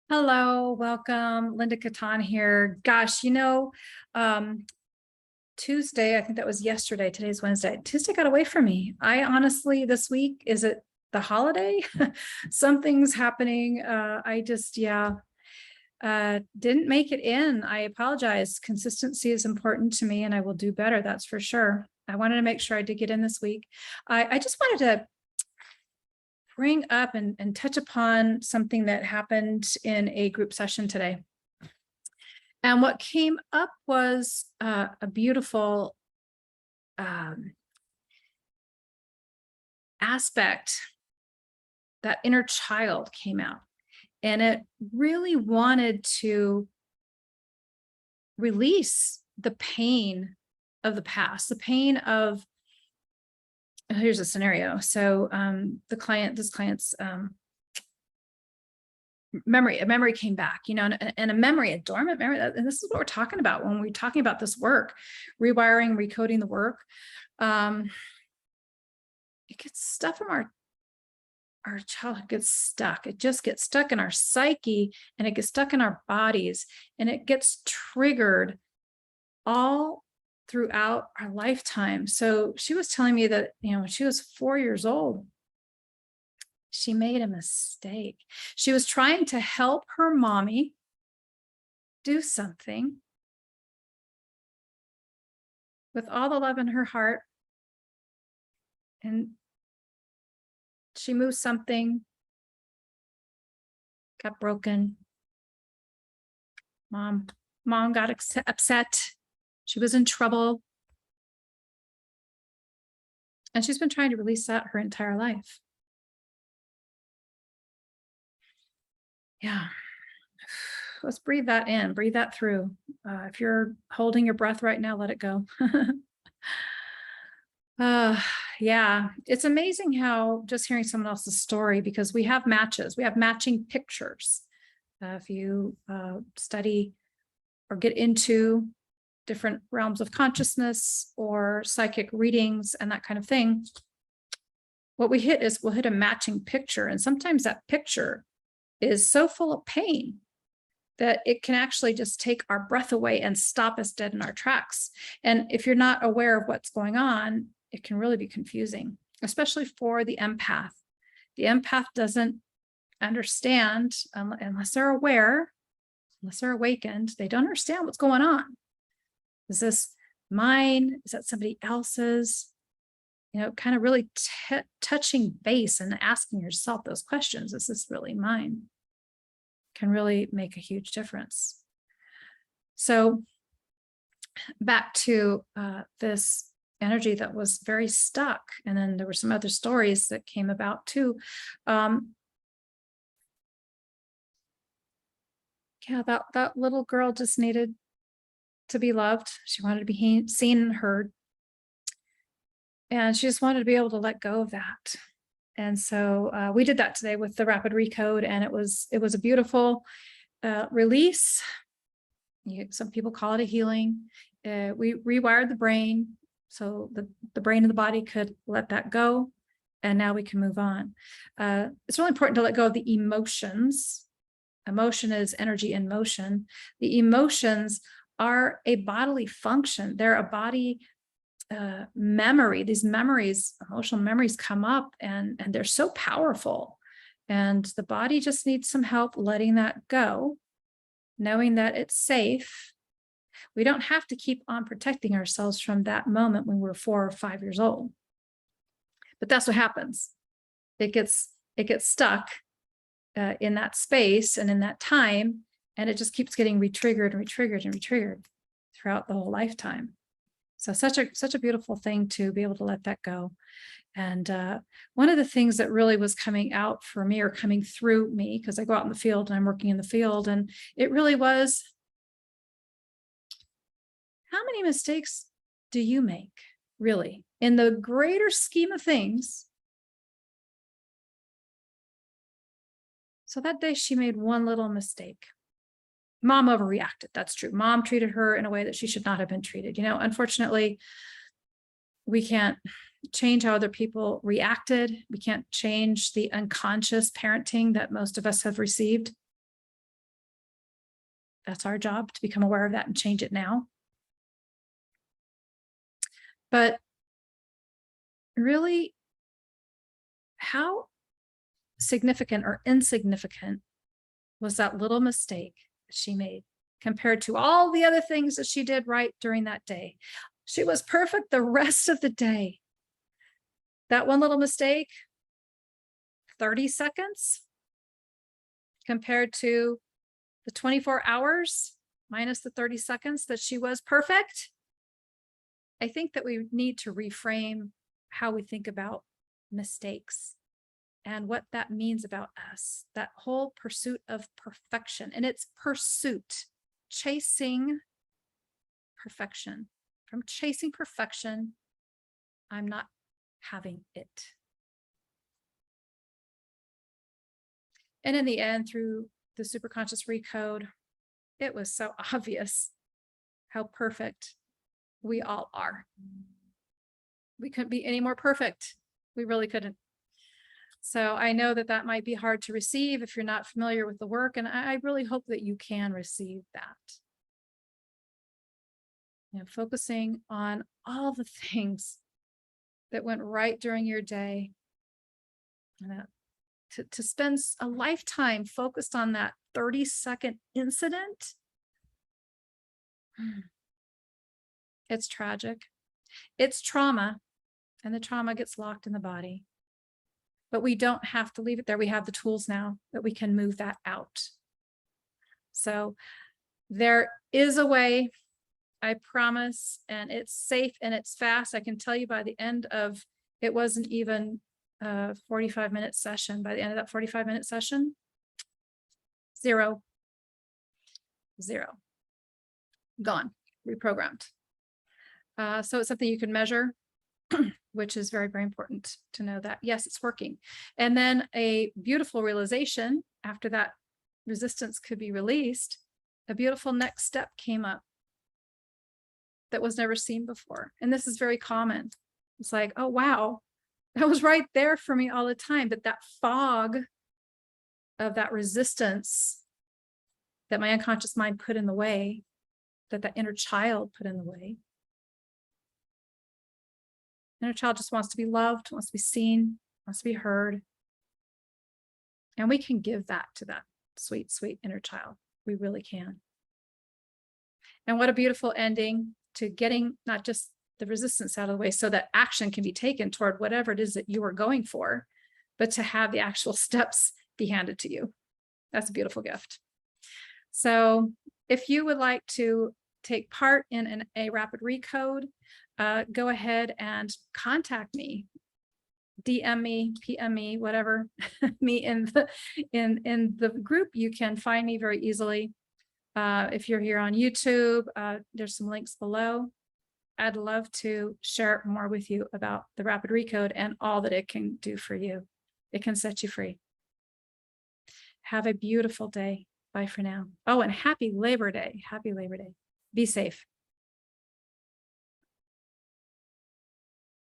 Hello, welcome. Linda Catan here. Gosh, um, Tuesday, I think that was yesterday. Today's Wednesday. Tuesday got away from me. I honestly, this week, is it the holiday? Something's happening. Didn't make it in. I apologize. Consistency is important to me and I will do better. That's for sure. I wanted to make sure I did get in this week. I just wanted to bring up and touch upon something that happened in a group session today. And what came up was a beautiful aspect. That inner child came out, and it really wanted to release the pain of the past, the pain of, here's a scenario. So this client's a memory came back, and a memory, a dormant memory. And this is what we're talking about when we're talking about this work, rewiring, recoding the work. It gets stuff from our childhood, gets stuck. It just gets stuck in our psyche, and it gets stuck in our bodies, and it gets triggered all throughout our lifetime. So she was telling me that, when she was 4 years old, she made a mistake. She was trying to help her mommy do something with all the love in her heart. And she moved something, got broken. Mom got upset. She was in trouble. And she's been trying to release that her entire life. Yeah. Let's breathe that in, breathe that through. If you're holding your breath right now, let it go. Yeah, it's amazing how just hearing someone else's story, because we have matches, we have matching pictures. If you study or get into different realms of consciousness or psychic readings and that kind of thing, what we'll hit a matching picture. And sometimes that picture is so full of pain that it can actually just take our breath away and stop us dead in our tracks. And if you're not aware of what's going on, it can really be confusing, especially for the empath. The empath doesn't understand unless they're aware, unless they're awakened. They don't understand what's going on. Is this mine? Is that somebody else's? Kind of really touching base and asking yourself those questions. Is this really mine? Can really make a huge difference. So back to this energy that was very stuck. And then there were some other stories that came about too. Yeah, that little girl just needed to be loved. She wanted to be seen and heard. And she just wanted to be able to let go of that. And so we did that today with the rapid recode, and it was a beautiful release. Some people call it a healing. We rewired the brain so the brain and the body could let that go, and now we can move on. It's really important to let go of the emotions. Emotion is energy in motion. The emotions are a bodily function. They're a body memory. These memories, emotional memories, come up and they're so powerful, and the body just needs some help letting that go, knowing that it's safe. We don't have to keep on protecting ourselves from that moment when we're 4 or 5 years old, but that's what happens. It gets stuck in that space and in that time, and it just keeps getting re-triggered and re-triggered and re-triggered throughout the whole lifetime. So such a beautiful thing to be able to let that go. And one of the things that really was coming out for me, or coming through me, because I go out in the field and I'm working in the field, and it really was, how many mistakes do you make, really, in the greater scheme of things? So that day she made one little mistake. Mom overreacted. That's true. Mom treated her in a way that she should not have been treated. Unfortunately, we can't change how other people reacted. We can't change the unconscious parenting that most of us have received. That's our job, to become aware of that and change it now. But really, how significant or insignificant was that little mistake she made compared to all the other things that she did right during that day? She was perfect the rest of the day. That one little mistake, 30 seconds compared to the 24 hours minus the 30 seconds that she was perfect. I think that we need to reframe how we think about mistakes and what that means about us, that whole pursuit of perfection. And it's pursuit, chasing perfection. From chasing perfection, I'm not having it. And in the end, through the superconscious recode, it was so obvious how perfect we all are. We couldn't be any more perfect. We really couldn't. So I know that that might be hard to receive if you're not familiar with the work, and I really hope that you can receive that. You know, focusing on all the things that went right during your day, and to spend a lifetime focused on that 30-second incident. It's tragic. It's trauma, and the trauma gets locked in the body. But we don't have to leave it there. We have the tools now that we can move that out. So there is a way, I promise, and it's safe and it's fast. I can tell you by the end of, it wasn't even a 45-minute session. By the end of that 45-minute session, zero, gone, reprogrammed. So it's something you can measure, which is very, very important to know that, yes, it's working. And then a beautiful realization after that resistance could be released, a beautiful next step came up that was never seen before. And this is very common. It's like, oh, wow, that was right there for me all the time. But that fog of that resistance that my unconscious mind put in the way, that inner child put in the way. Inner child just wants to be loved, wants to be seen, wants to be heard. And we can give that to that sweet, sweet inner child. We really can. And what a beautiful ending to getting not just the resistance out of the way so that action can be taken toward whatever it is that you are going for, but to have the actual steps be handed to you. That's a beautiful gift. So if you would like to take part in a rapid recode, go ahead and contact me, DM me, PM me, whatever, me in the group. You can find me very easily. If you're here on YouTube, there's some links below. I'd love to share more with you about the rapid recode and all that it can do for you. It can set you free. Have a beautiful day. Bye for now. Oh, and happy Labor Day. Happy Labor Day. Be safe.